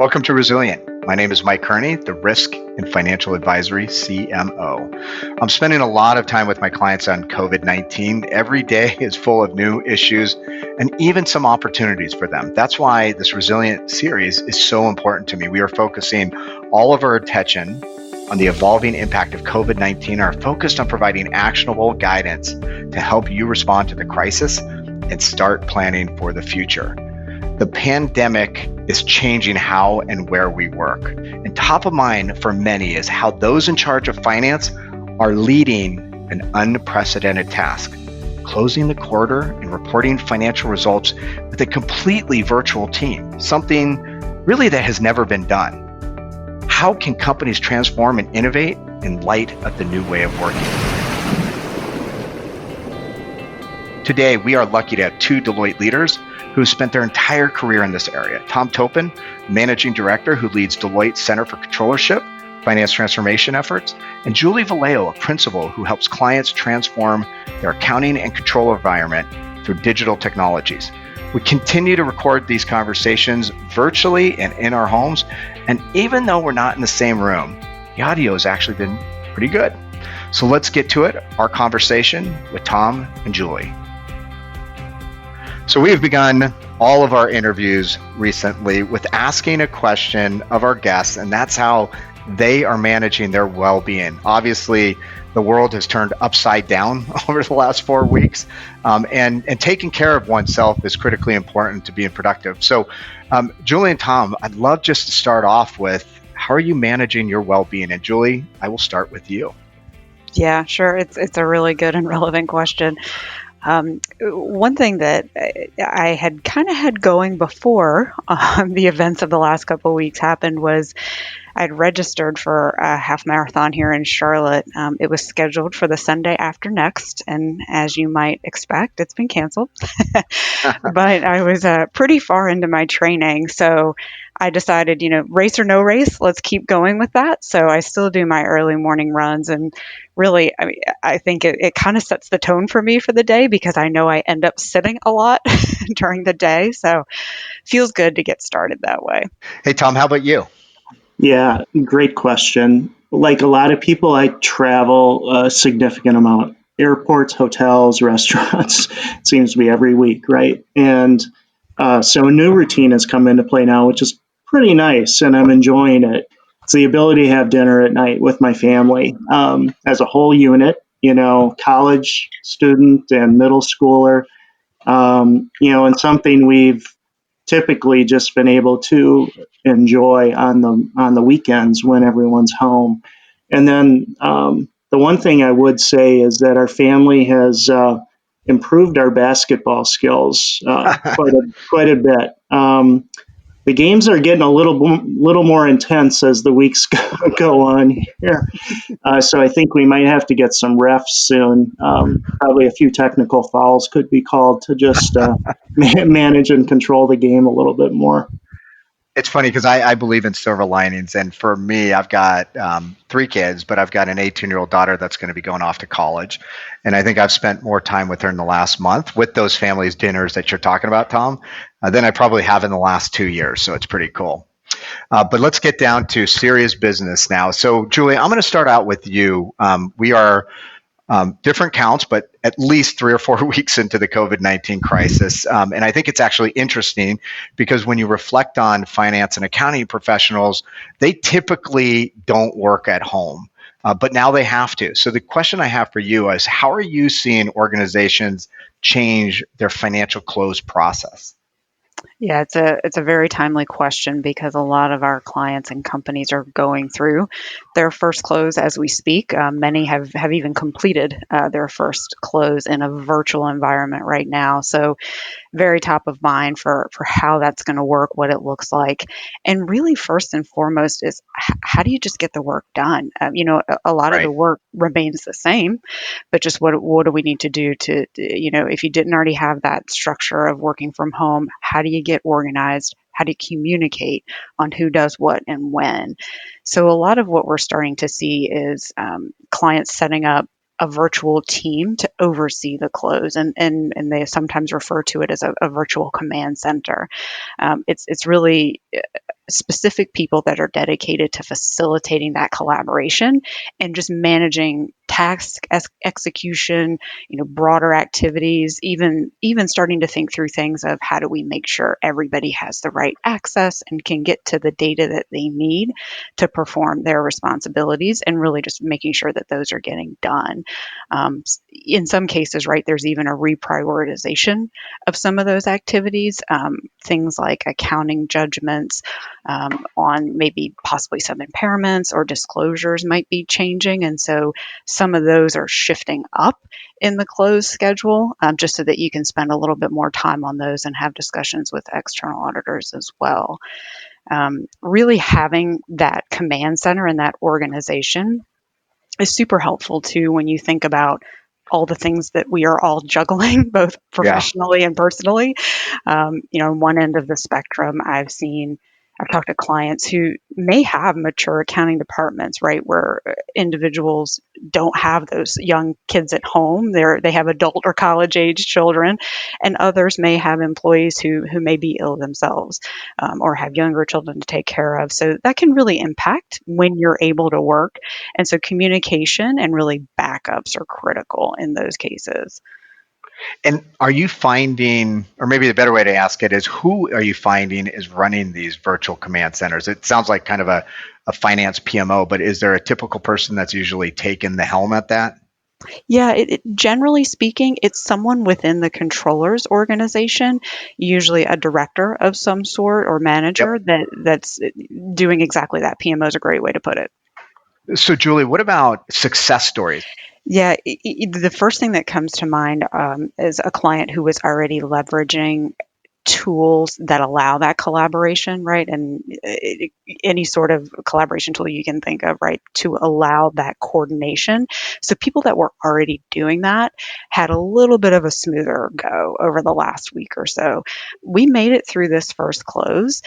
Welcome to Resilient. My name is Mike Kearney, the Risk and Financial Advisory CMO. I'm spending a lot of time with my clients on COVID-19. Every day is full of new issues and even some opportunities for them. That's why this Resilient series is so important to me. We are focusing all of our attention on the evolving impact of COVID-19 and are focused on providing actionable guidance to help you respond to the crisis and start planning for the future. The pandemic is changing how and where we work. And top of mind for many is how those in charge of finance are leading an unprecedented task, closing the quarter and reporting financial results with a completely virtual team, something really that has never been done. How can companies transform and innovate in light of the new way of working? Today, we are lucky to have two Deloitte leaders who spent their entire career in this area. Tom Topin, Managing Director who leads Deloitte's Center for Controllership, Finance Transformation Efforts, and Julie Vallejo, a principal who helps clients transform their accounting and control environment through digital technologies. We continue to record these conversations virtually and in our homes, and even though we're not in the same room, the audio has actually been pretty good. So let's get to it, our conversation with Tom and Julie. So we have begun all of our interviews recently with asking a question of our guests, and that's how they are managing their well-being. Obviously, the world has turned upside down over the last 4 weeks, and taking care of oneself is critically important to being productive. So, Julie and Tom, I'd love just to start off with, how are you managing your well-being? And Julie, I will start with you. Yeah, sure. It's a really good and relevant question. One thing that I had kind of had going before the events of the last couple of weeks happened was I'd registered for a half marathon here in Charlotte. It was scheduled for the Sunday after next, and as you might expect, it's been canceled. But I was pretty far into my training, so I decided, race or no race, let's keep going with that. So I still do my early morning runs, and really, I think it kind of sets the tone for me for the day because I know I end up sitting a lot during the day. So feels good to get started that way. Hey, Tom, how about you? Yeah, great question. Like a lot of people, I travel a significant amount. Airports, hotels, restaurants, it seems to be every week, right? And so a new routine has come into play now, which is pretty nice, and I'm enjoying it. It's the ability to have dinner at night with my family as a whole unit, college student and middle schooler, and something we've typically just been able to enjoy on the weekends when everyone's home. And then the one thing I would say is that our family has improved our basketball skills quite a bit. The games are getting a little more intense as the weeks go on here. So I think we might have to get some refs soon. Probably a few technical fouls could be called to just manage and control the game a little bit more. It's funny because I believe in silver linings. And for me, I've got 3 kids, but I've got an 18-year-old daughter that's going to be going off to college. And I think I've spent more time with her in the last month with those families' dinners that you're talking about, Tom, than I probably have in the last 2 years. So it's pretty cool. But let's get down to serious business now. So, Julie, I'm going to start out with you. We are different counts, but at least 3 or 4 weeks into the COVID-19 crisis. And I think it's actually interesting because when you reflect on finance and accounting professionals, they typically don't work at home, but now they have to. So the question I have for you is, how are you seeing organizations change their financial close process? Yeah, it's a very timely question because a lot of our clients and companies are going through their first close as we speak. Many have even completed their first close in a virtual environment right now. So very top of mind for how that's going to work, what it looks like. And really, first and foremost is how do you just get the work done? A lot of the work remains the same, but just what do we need to do to, if you didn't already have that structure of working from home, how do you get organized? How do you communicate on who does what and when? So a lot of what we're starting to see is clients setting up a virtual team to oversee the close, and they sometimes refer to it as a virtual command center. It's really specific people that are dedicated to facilitating that collaboration and just managing task execution, broader activities, even starting to think through things of how do we make sure everybody has the right access and can get to the data that they need to perform their responsibilities, and really just making sure that those are getting done. In some cases, right, there's even a reprioritization of some of those activities. Things like accounting judgments on maybe possibly some impairments or disclosures might be changing. And so some of those are shifting up in the close schedule, just so that you can spend a little bit more time on those and have discussions with external auditors as well. Really having that command center and that organization is super helpful too when you think about all the things that we are all juggling, both Yeah. professionally and personally. On one end of the spectrum, I've talked to clients who may have mature accounting departments, right, where individuals don't have those young kids at home. They have adult or college age children, and others may have employees who may be ill themselves, or have younger children to take care of. So that can really impact when you're able to work. And so communication and really backups are critical in those cases. And are you finding, or maybe the better way to ask it is, who are you finding is running these virtual command centers? It sounds like kind of a finance PMO, but is there a typical person that's usually taken the helm at that? Yeah, generally speaking, it's someone within the controller's organization, usually a director of some sort or manager Yep. that's doing exactly that. PMO is a great way to put it. So, Julie, what about success stories? Yeah, the first thing that comes to mind is a client who was already leveraging tools that allow that collaboration, right? And any sort of collaboration tool you can think of, right, to allow that coordination. So people that were already doing that had a little bit of a smoother go over the last week or so. We made it through this first close,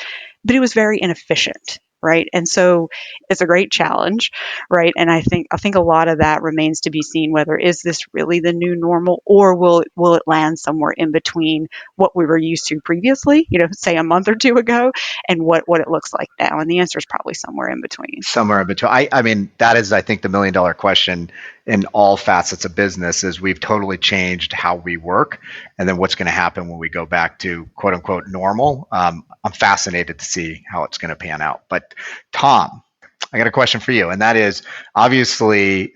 but it was very inefficient. Right. And so it's a great challenge. Right. And I think a lot of that remains to be seen, whether is this really the new normal, or will it land somewhere in between what we were used to previously, say a month or two ago, and what it looks like now. And the answer is probably somewhere in between. Somewhere in between. I mean, that is, I think, the $1 million question in all facets of business is we've totally changed how we work. And then what's going to happen when we go back to quote unquote normal? I'm fascinated to see how it's going to pan out. But Tom, I got a question for you, and that is obviously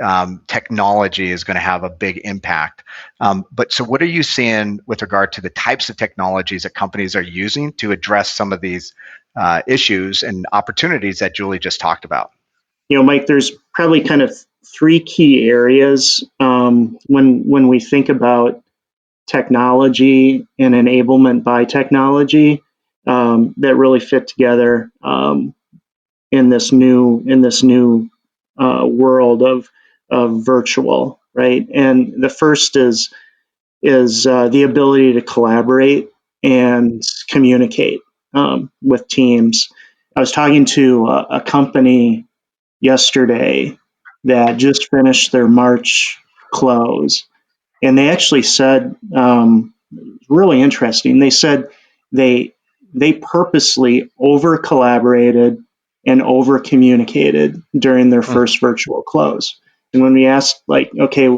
technology is going to have a big impact. But so what are you seeing with regard to the types of technologies that companies are using to address some of these issues and opportunities that Julie just talked about? Mike, there's probably kind of three key areas when we think about technology and enablement by technology that really fit together in this new world of virtual, right? And the first is the ability to collaborate and communicate with teams. I was talking to a company yesterday that just finished their March close, and they actually said, really interesting. They said they purposely over collaborated and over communicated during their first virtual close. And when we asked, like, okay,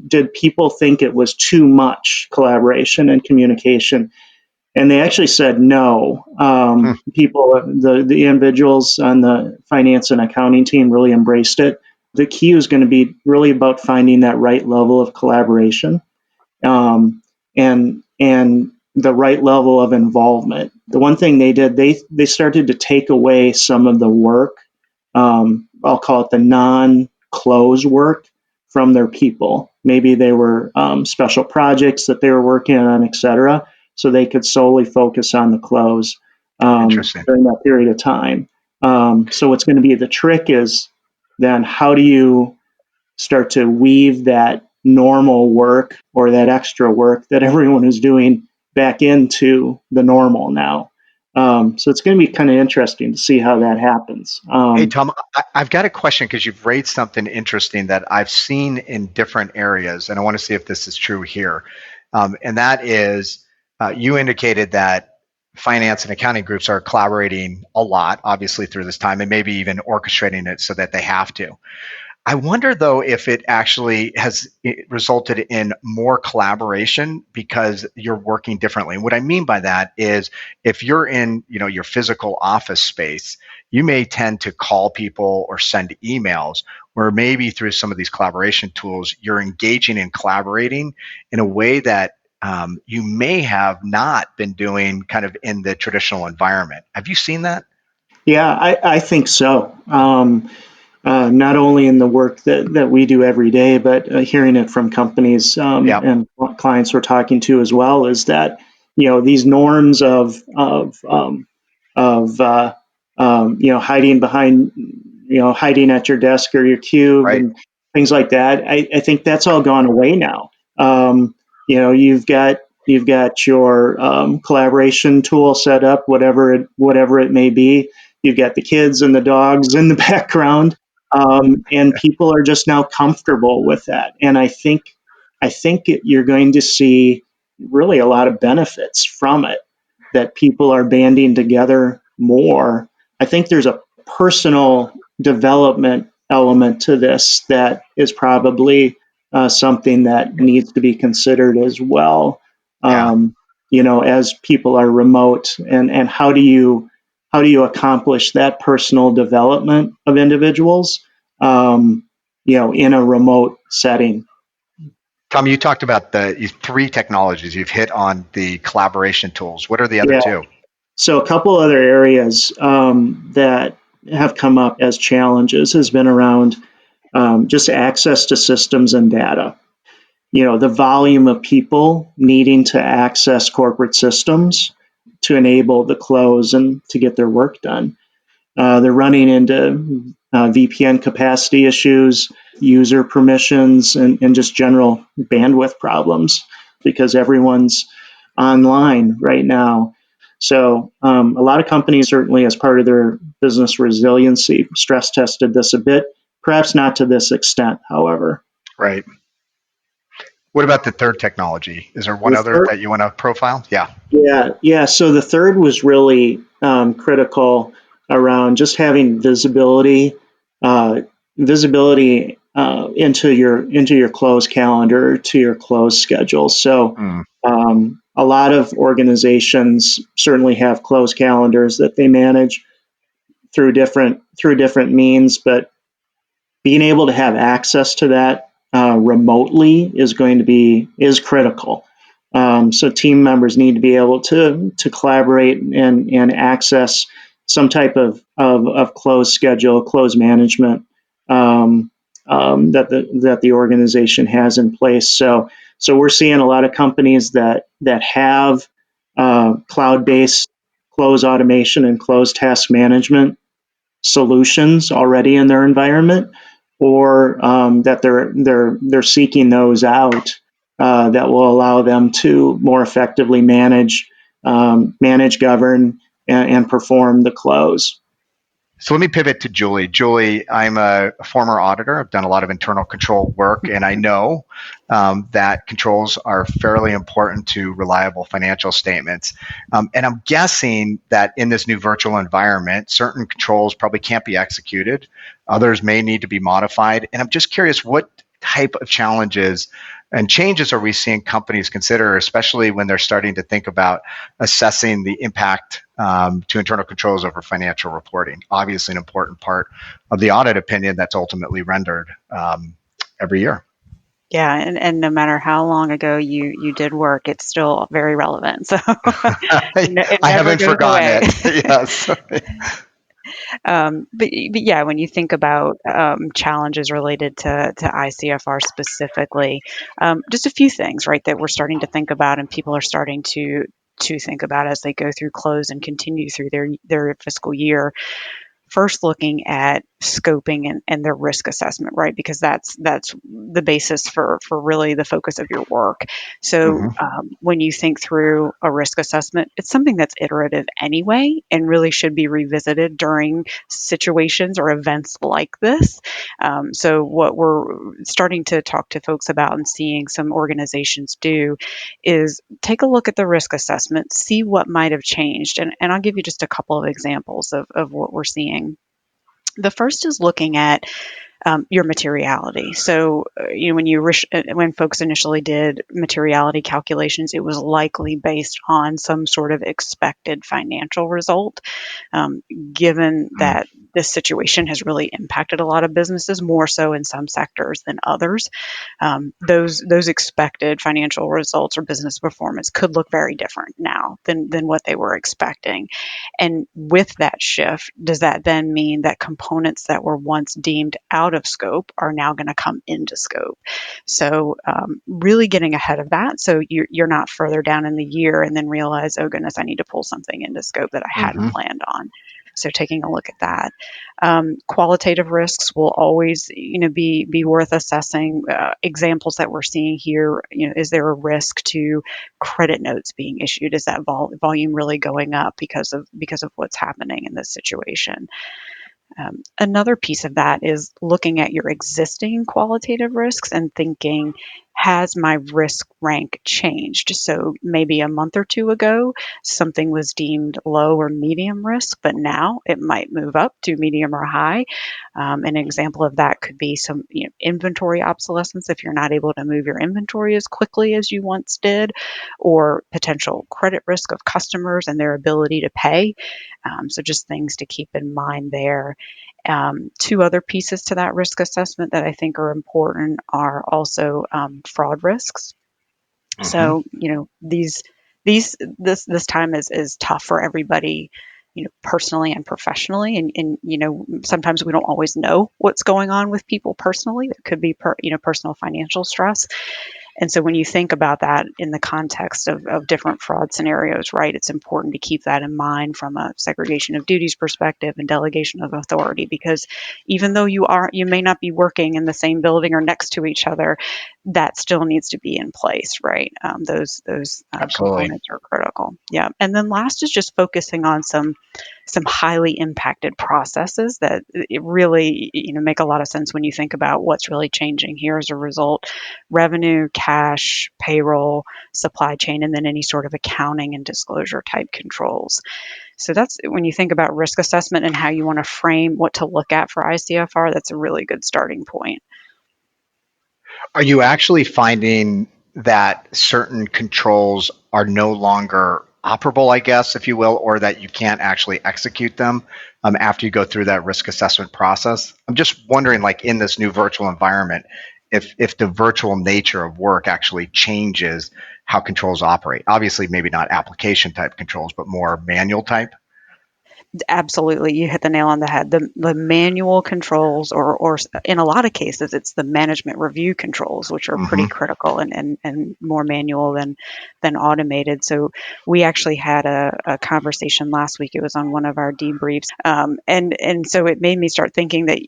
did people think it was too much collaboration and communication? And they actually said no. People, the individuals on the finance and accounting team really embraced it. The key is going to be really about finding that right level of collaboration, and the right level of involvement. The one thing they did, they started to take away some of the work. I'll call it the non-close work from their people. Maybe they were special projects that they were working on, et cetera, so they could solely focus on the close during that period of time. So what's going to be the trick is then how do you start to weave that normal work or that extra work that everyone is doing back into the normal now? So it's going to be kind of interesting to see how that happens. Hey, Tom, I've got a question because you've raised something interesting that I've seen in different areas, and I want to see if this is true here. And that is, you indicated that finance and accounting groups are collaborating a lot, obviously, through this time, and maybe even orchestrating it so that they have to. I wonder though if it actually has resulted in more collaboration because you're working differently. And what I mean by that is if you're in, your physical office space, you may tend to call people or send emails where maybe through some of these collaboration tools, you're engaging and collaborating in a way that you may have not been doing kind of in the traditional environment. Have you seen that? Yeah, I think so. Not only in the work that we do every day, but hearing it from companies Yeah. and clients we're talking to as well, is that these norms of hiding behind hiding at your desk or your cube Right. and things like that. I think that's all gone away now. You've got your collaboration tool set up, whatever it may be. You've got the kids and the dogs in the background, and people are just now comfortable with that. And I think you're going to see really a lot of benefits from it, that people are banding together more. I think there's a personal development element to this that is probably something that needs to be considered as well. Yeah. As people are remote, and how do you accomplish that personal development of individuals, in a remote setting? Tom, you talked about the three technologies. You've hit on the collaboration tools. What are the other Yeah. two? So a couple other areas that have come up as challenges has been around just access to systems and data. The volume of people needing to access corporate systems to enable the close and to get their work done. They're running into VPN capacity issues, user permissions, and just general bandwidth problems because everyone's online right now. So a lot of companies, certainly as part of their business resiliency, stress tested this a bit, perhaps not to this extent, however. Right. What about the third technology? Is there one The other third, that you want to profile? Yeah. yeah. So the third was really critical around just having uh, visibility into your close calendar, to your close schedule. So Mm, a lot of organizations certainly have close calendars that they manage through different means, but being able to have access to that remotely is critical. So team members need to be able to collaborate and access some type of closed schedule, closed management, that the organization has in place. So we're seeing a lot of companies that have cloud-based close automation and closed task management solutions already in their environment, or that they're seeking those out that will allow them to more effectively manage, govern, and perform the close. So let me pivot to Julie. Julie, I'm a former auditor. I've done a lot of internal control work, and I know that controls are fairly important to reliable financial statements. And I'm guessing that in this new virtual environment, certain controls probably can't be executed. Others may need to be modified. And I'm just curious, what type of challenges and changes are we seeing companies consider, especially when they're starting to think about assessing the impact to internal controls over financial reporting? Obviously, an important part of the audit opinion that's ultimately rendered every year. Yeah, and no matter how long ago you did work, it's still very relevant. So it I never haven't goes forgotten away. it. Yes. But yeah, when you think about challenges related to ICFR specifically, just a few things, right, that we're starting to think about and people are starting to think about as they go through close and continue through their fiscal year. first looking at scoping and their risk assessment, right? Because that's the basis for really the focus of your work. So Mm-hmm. when you think through a risk assessment, it's something that's iterative anyway, and really should be revisited during situations or events like this. So what we're starting to talk to folks about and seeing some organizations do is take a look at the risk assessment, see what might have changed. And I'll give you just a couple of examples of what we're seeing. The first is looking at your materiality. So, when folks initially did materiality calculations, it was likely based on some sort of expected financial result. Given that this situation has really impacted a lot of businesses, more so in some sectors than others, those expected financial results or business performance could look very different now than what they were expecting. And with that shift, does that then mean that components that were once deemed out of scope are now going to come into scope? So really getting ahead of that, so you're not further down in the year and then realize, oh goodness, I need to pull something into scope that I hadn't Mm-hmm. planned on. So taking a look at that. Qualitative risks will always, be worth assessing. Examples that we're seeing here, is there a risk to credit notes being issued? Is that volume really going up because of what's happening in this situation? Another piece of that is looking at your existing qualitative risks and thinking, has my risk rank changed? So maybe a month or two ago, something was deemed low or medium risk, but now it might move up to medium or high. An example of that could be some inventory obsolescence if you're not able to move your inventory as quickly as you once did, or potential credit risk of customers and their ability to pay. So just things to keep in mind there. Two other pieces to that risk assessment that I think are important are also fraud risks. Mm-hmm. So this time is tough for everybody, personally and professionally, and sometimes we don't always know what's going on with people personally. There could be personal financial stress. And so when you think about that in the context of different fraud scenarios, right, it's important to keep that in mind from a segregation of duties perspective and delegation of authority, because even though you may not be working in the same building or next to each other, that still needs to be in place, right? Those Absolutely. components are critical. Yeah. And then last is just focusing on some highly impacted processes that it really make a lot of sense when you think about what's really changing here as a result: revenue, cash, payroll, supply chain, and then any sort of accounting and disclosure type controls. So that's when you think about risk assessment and how you want to frame what to look at for ICFR, that's a really good starting point. Are you actually finding that certain controls are no longer operable, I guess, if you will, or that you can't actually execute them after you go through that risk assessment process? I'm just wondering, like in this new virtual environment, if the virtual nature of work actually changes how controls operate. Obviously, maybe not application type controls, but more manual type. Absolutely, you hit the nail on the head. The manual controls, or in a lot of cases, it's the management review controls, which are pretty Mm-hmm. critical and more manual than automated. So we actually had a conversation last week. It was on one of our debriefs, and so it made me start thinking that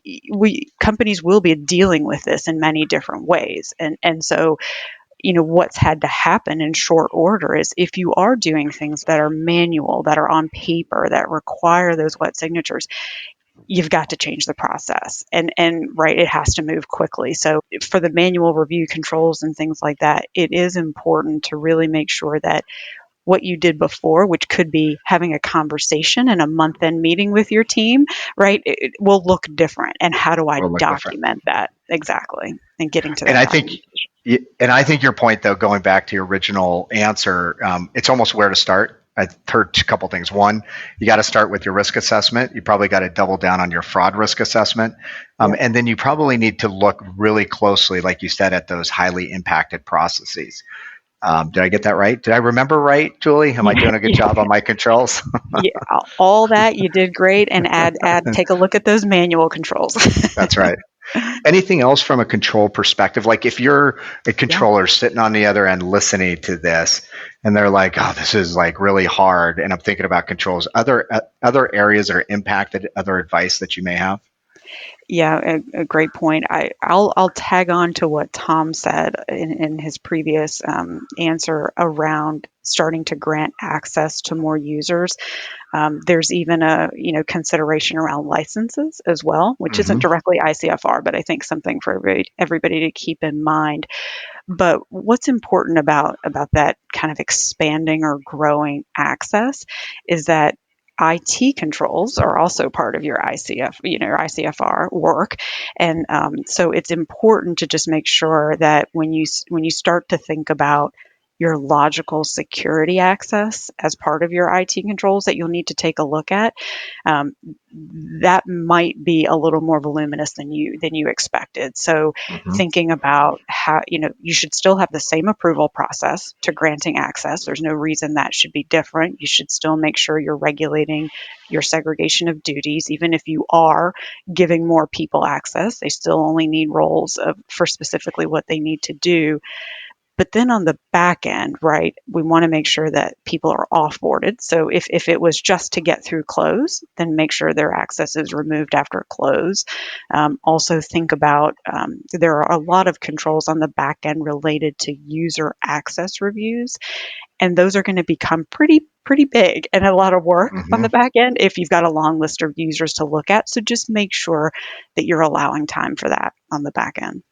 companies will be dealing with this in many different ways, and so what's had to happen in short order is, if you are doing things that are manual, that are on paper, that require those wet signatures, you've got to change the process, and right, it has to move quickly. So for the manual review controls and things like that, it is important to really make sure that what you did before, which could be having a conversation in a month-end meeting with your team, right, it will look different. And how do I Will look different. document that exactly, and getting to And that I think, documentation? and I think your point, though, going back to your original answer, it's almost where to start. I heard a couple things. One, you got to start with your risk assessment. You probably got to double down on your fraud risk assessment. Yeah. And then you probably need to look really closely, like you said, at those highly impacted processes. Did I get that right? Did I remember right, Julie? Am I doing a good job on my controls? Yeah, all that you did great, and take a look at those manual controls. That's right. Anything else from a control perspective? Like if you're a Yeah. controller sitting on the other end listening to this, and they're like, oh, this is like really hard, and I'm thinking about controls. Other areas that are impacted, other advice that you may have? Yeah, a great point. I'll tag on to what Tom said in his previous answer around starting to grant access to more users. There's even a consideration around licenses as well, which isn't Hmm. directly ICFR, but I think something for everybody to keep in mind. But what's important about that kind of expanding or growing access is that IT controls are also part of your your ICFR work, and so it's important to just make sure that when you start to think about your logical security access as part of your IT controls that you'll need to take a look at, um, that might be a little more voluminous than you expected. So Hmm. thinking about how you should still have the same approval process to granting access. There's no reason that should be different. You should still make sure you're regulating your segregation of duties, even if you are giving more people access. They still only need roles for specifically what they need to do. But then on the back end, right, we want to make sure that people are offboarded. So if it was just to get through close, then make sure their access is removed after close. Also think about there are a lot of controls on the back end related to user access reviews, and those are going to become pretty big and a lot of work on Hmm. the back end if you've got a long list of users to look at. So just make sure that you're allowing time for that on the back end.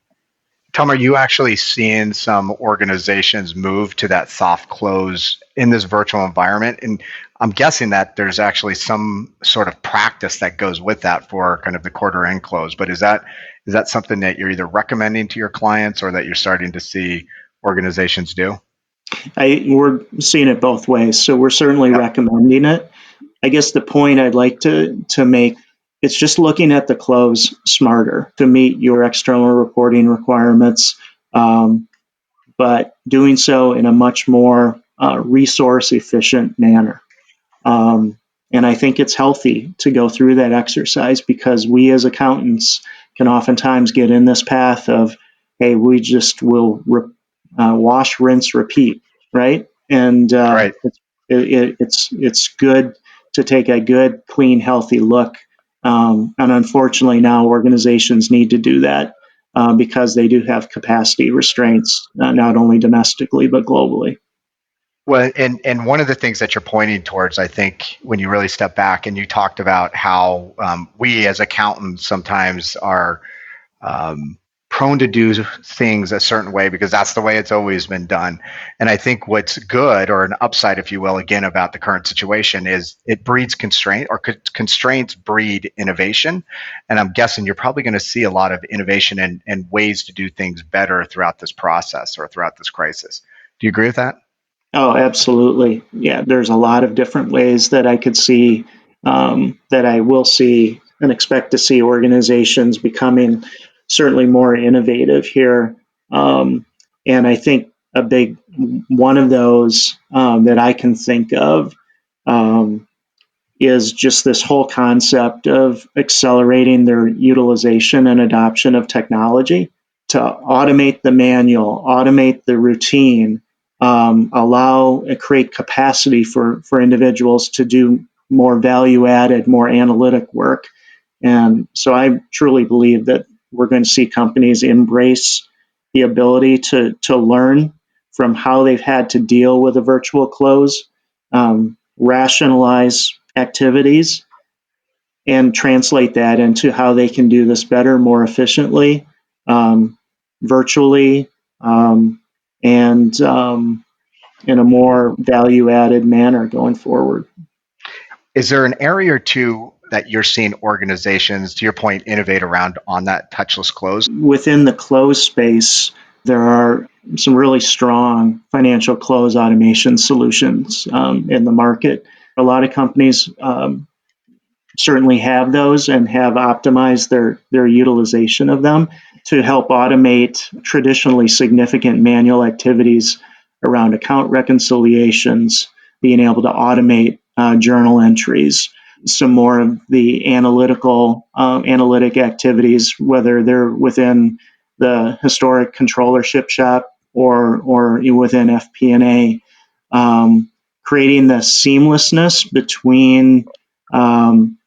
Tom, are you actually seeing some organizations move to that soft close in this virtual environment? And I'm guessing that there's actually some sort of practice that goes with that for kind of the quarter end close. But is that something that you're either recommending to your clients or that you're starting to see organizations do? We're seeing it both ways, so we're certainly Yep. recommending it. I guess the point I'd like to make, it's just looking at the close smarter to meet your external reporting requirements, but doing so in a much more resource efficient manner. Um, and I think it's healthy to go through that exercise because we as accountants can oftentimes get in this path of, hey, we just will wash, rinse, repeat, right? And Right. it's good to take a good, clean, healthy look. And unfortunately, now organizations need to do that because they do have capacity restraints, not only domestically but globally. Well, and one of the things that you're pointing towards, I think, when you really step back and you talked about how we as accountants sometimes are um, prone to do things a certain way because that's the way it's always been done. And I think what's good, or an upside, if you will, again, about the current situation is it breeds constraint, or constraints breed innovation. And I'm guessing you're probably going to see a lot of innovation and ways to do things better throughout this process or throughout this crisis. Do you agree with that? Oh, absolutely. Yeah, there's a lot of different ways that I could see, that I will see and expect to see organizations becoming certainly more innovative here. And I think a big one of those that I can think of um, is just this whole concept of accelerating their utilization and adoption of technology to automate the manual, automate the routine, allow and create capacity for individuals to do more value added, more analytic work. And so I truly believe that we're going to see companies embrace the ability to learn from how they've had to deal with a virtual close, rationalize activities, and translate that into how they can do this better, more efficiently, um, virtually, and in a more value added manner going forward. Is there an area or two that you're seeing organizations, to your point, innovate around on that touchless close? Within the close space, there are some really strong financial close automation solutions in the market. A lot of companies certainly have those and have optimized their utilization of them to help automate traditionally significant manual activities around account reconciliations, being able to automate journal entries, some more of the analytic activities, whether they're within the historic controllership shop or within FP&A. creating the seamlessness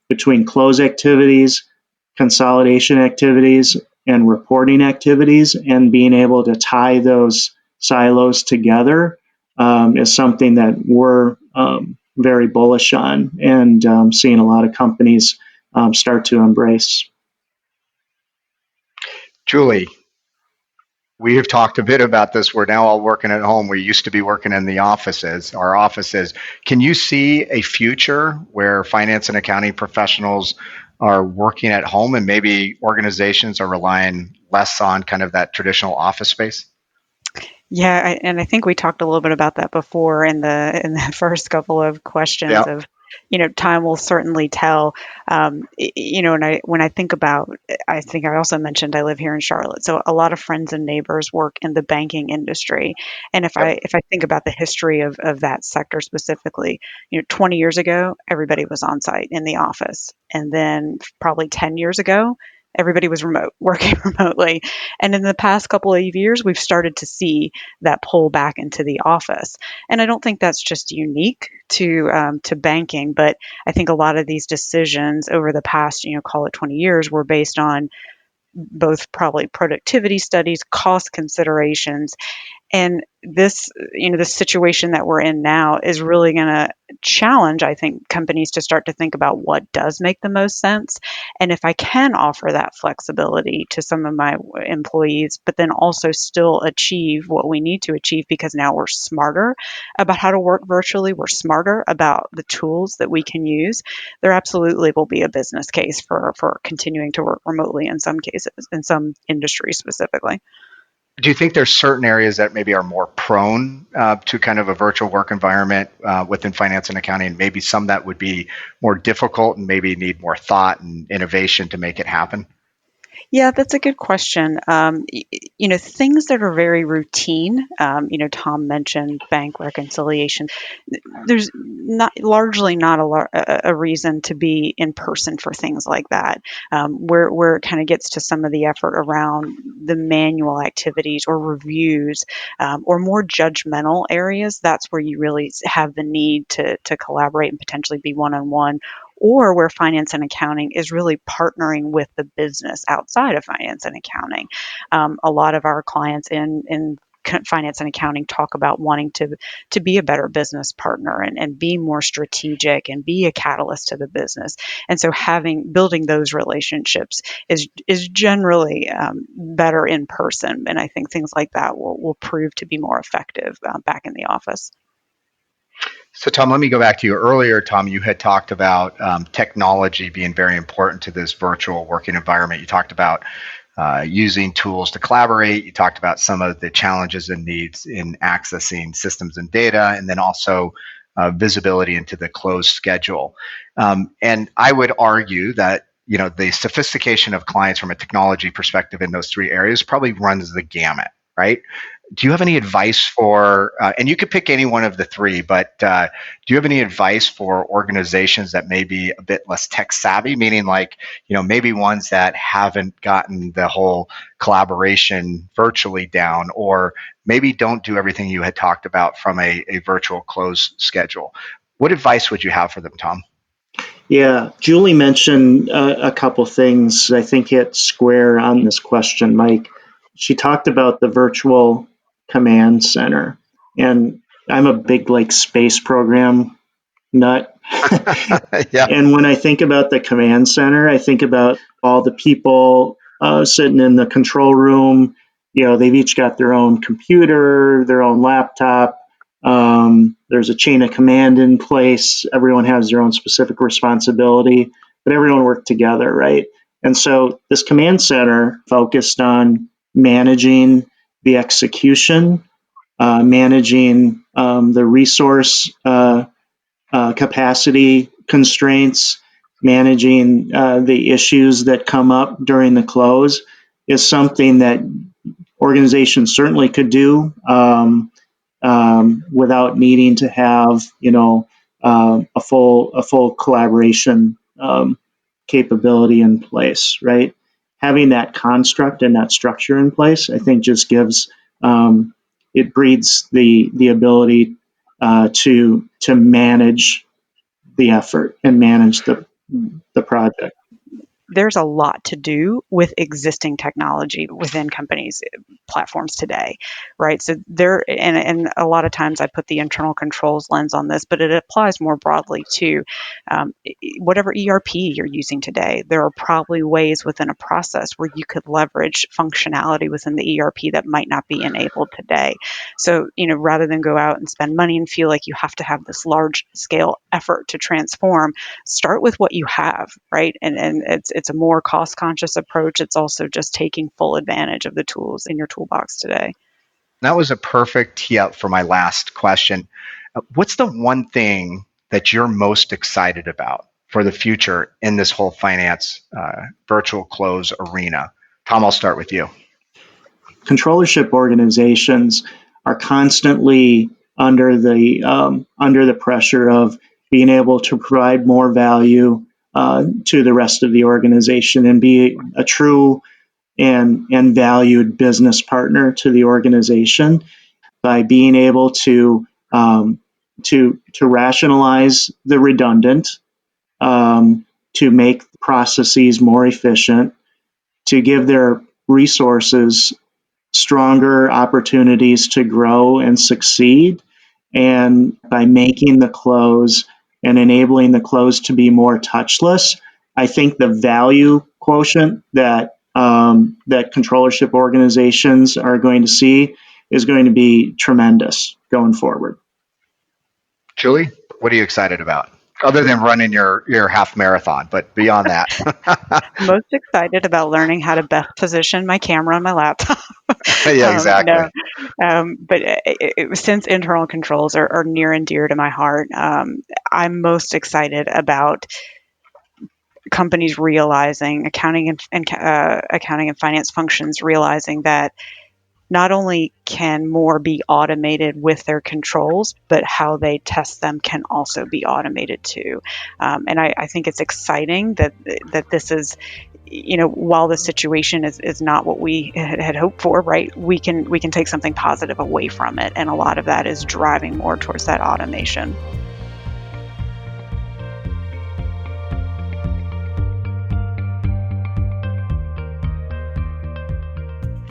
between close activities, consolidation activities, and reporting activities, and being able to tie those silos together is something that we're very bullish on, and seeing a lot of companies start to embrace. Julie, we have talked a bit about this. We're now all working at home. We used to be working in the offices, our offices. Can you see a future where finance and accounting professionals are working at home and maybe organizations are relying less on kind of that traditional office space? Yeah, and I think we talked a little bit about that before in the first couple of questions Yeah. of, time will certainly tell. And when I think about, I think I also mentioned I live here in Charlotte, so a lot of friends and neighbors work in the banking industry, and Yep. if I think about the history of that sector specifically, 20 years ago everybody was on site in the office, and then probably 10 years ago everybody was remote, working remotely. And in the past couple of years, we've started to see that pull back into the office. And I don't think that's just unique to banking, but I think a lot of these decisions over the past, call it 20 years, were based on both probably productivity studies, cost considerations, and this situation that we're in now is really going to challenge, I think, companies to start to think about what does make the most sense. And if I can offer that flexibility to some of my employees, but then also still achieve what we need to achieve because now we're smarter about how to work virtually, we're smarter about the tools that we can use, there absolutely will be a business case for continuing to work remotely in some cases, in some industries specifically. Do you think there's certain areas that maybe are more prone to kind of a virtual work environment within finance and accounting, maybe some that would be more difficult and maybe need more thought and innovation to make it happen? Yeah, that's a good question. Things that are very routine. Tom mentioned bank reconciliation. There's not largely not a reason to be in person for things like that. Where it kind of gets to some of the effort around the manual activities or reviews, or more judgmental areas. That's where you really have the need to collaborate and potentially be one on one, or where finance and accounting is really partnering with the business outside of finance and accounting. A lot of our clients in finance and accounting talk about wanting to be a better business partner and be more strategic and be a catalyst to the business. And so building those relationships is generally better in person. And I think things like that will prove to be more effective back in the office. So, Tom, let me go back to you earlier. Tom, you had talked about technology being very important to this virtual working environment. You talked about using tools to collaborate. You talked about some of the challenges and needs in accessing systems and data, and then also visibility into the closed schedule. And I would argue that the sophistication of clients from a technology perspective in those three areas probably runs the gamut, right? Do you have any advice for, and you could pick any one of the three, but do you have any advice for organizations that may be a bit less tech savvy, meaning like, maybe ones that haven't gotten the whole collaboration virtually down, or maybe don't do everything you had talked about from a virtual close schedule? What advice would you have for them, Tom? Yeah, Julie mentioned a couple things I think hit square on this question, Mike. She talked about the virtual command center, and I'm a big space program nut. Yeah. And when I think about the command center, I think about all the people sitting in the control room. They've each got their own computer, their own laptop. There's a chain of command in place. Everyone has their own specific responsibility, but everyone worked together, right? And so this command center focused on managing the execution, managing the resource capacity constraints, managing the issues that come up during the close is something that organizations certainly could do without needing to have a full collaboration capability in place, right? Having that construct and that structure in place, I think, just gives it breeds the ability to manage the effort and manage the project. There's a lot to do with existing technology within companies' platforms today, right? So and a lot of times I put the internal controls lens on this, but it applies more broadly to whatever ERP you're using today. There are probably ways within a process where you could leverage functionality within the ERP that might not be enabled today. So, rather than go out and spend money and feel like you have to have this large scale effort to transform, start with what you have, right? And it's a more cost conscious approach. It's also just taking full advantage of the tools in your toolbox today. That was a perfect tee up for my last question. What's the one thing that you're most excited about for the future in this whole finance virtual close arena? Tom, I'll start with you. Controllership organizations are constantly under the pressure of being able to provide more value to the rest of the organization and be a true and valued business partner to the organization by being able to rationalize the redundant, to make processes more efficient, to give their resources stronger opportunities to grow and succeed, and by making the close and enabling the close to be more touchless. I think the value quotient that controllership organizations are going to see is going to be tremendous going forward. Julie, what are you excited about? Other than running your half marathon, but beyond that. Most excited about learning how to best position my camera on my laptop. Yeah, exactly. But since internal controls are near and dear to my heart, I'm most excited about companies realizing, accounting and finance functions realizing that not only can more be automated with their controls, but how they test them can also be automated too. And I think it's exciting that this is, while the situation is not what we had hoped for, right? We can take something positive away from it, and a lot of that is driving more towards that automation.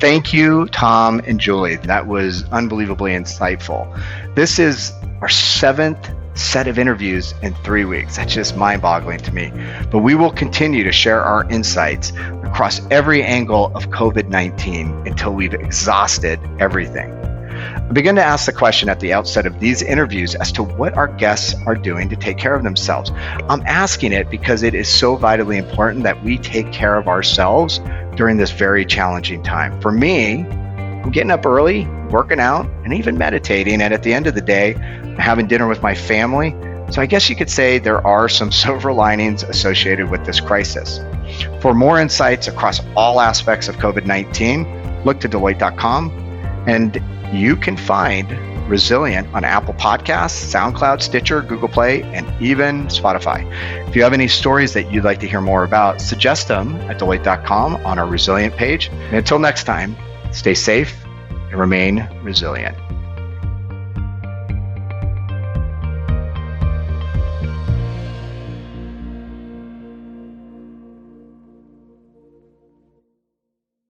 Thank you, Tom and Julie. That was unbelievably insightful. This is our 7th set of interviews in 3 weeks. That's just mind-boggling to me. But we will continue to share our insights across every angle of COVID-19 until we've exhausted everything. I begin to ask the question at the outset of these interviews as to what our guests are doing to take care of themselves. I'm asking it because it is so vitally important that we take care of ourselves during this very challenging time. For me, I'm getting up early, working out, and even meditating, and at the end of the day, having dinner with my family. So I guess you could say there are some silver linings associated with this crisis. For more insights across all aspects of COVID-19, look to Deloitte.com, and you can find Resilient on Apple Podcasts, SoundCloud, Stitcher, Google Play, and even Spotify. If you have any stories that you'd like to hear more about, suggest them at Deloitte.com on our Resilient page. And until next time, stay safe and remain resilient.